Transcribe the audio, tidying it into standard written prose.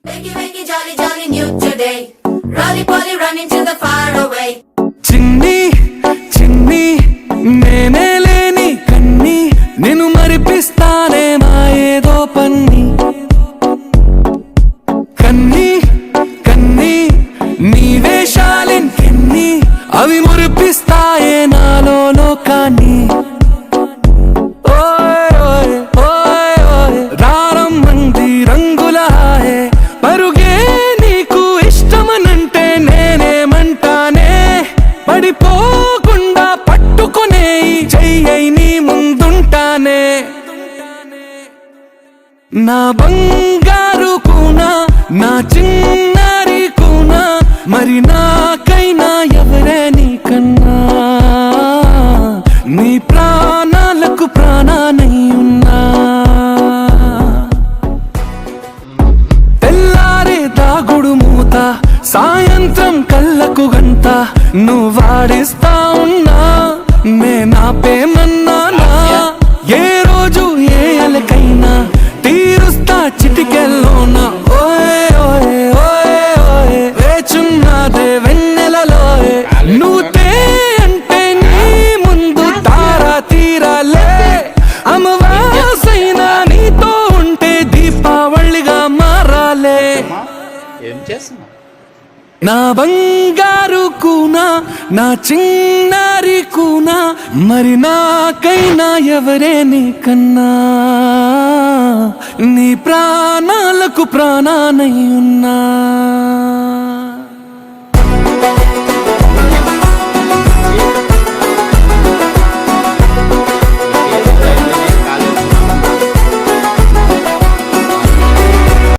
Wakey, wakey, jolly, jolly, new today. Rolly poly, running to the far away. చిన్ని చిన్ని నేనే లేని కన్ని నేను మరిపిస్తానే మా ఏదో పన్ని కన్ని కన్ని నీ వేషాలెన్ని అవి మురిపిస్తాయే నాలో లోకాన్ని ఓయ్ ఓయ్ ఓయ్ ఓయ్ రారమ్మంది రంగుల హాయే పరుగే నీకు ఇష్టమనంటే నేనేమంటానే పడిపోకుండా పట్టుకునే చెయ్యై నీ ముందుంటానే నా బంగారు కూనా నా చిన్నారి కూనా మరి నాకైనా ఎవరే నీకన్నా నీ ప్రాణాలకు ప్రాణానై ఉన్నా తెల్లారే దాగుడు మూత సాయంత్రం కళ్ళకు గంట నువ్వు వాడిస్తా ఉన్నా నేనాపేమన్నానా ఏ రోజు ఏ అలకైనా తీరుస్తా చిటికెల్లోనా ఓయ్ ఓయ్ ఓయ్ ఓయ్ వేచున్నదే వెన్నెలలోయే నువ్వుతే అంటే నీ ముందు తారా తీరాలే అమవాసైనా నీతో ఉంటే దీపావళిగా మారాలే ఏం చేస్తున్నావు? నా బంగారు కూనా నా చిన్నారి కూనా మరి నాకైనా ఎవరే నీకన్నా నీ ప్రాణాలకు ప్రాణానై ఉన్నా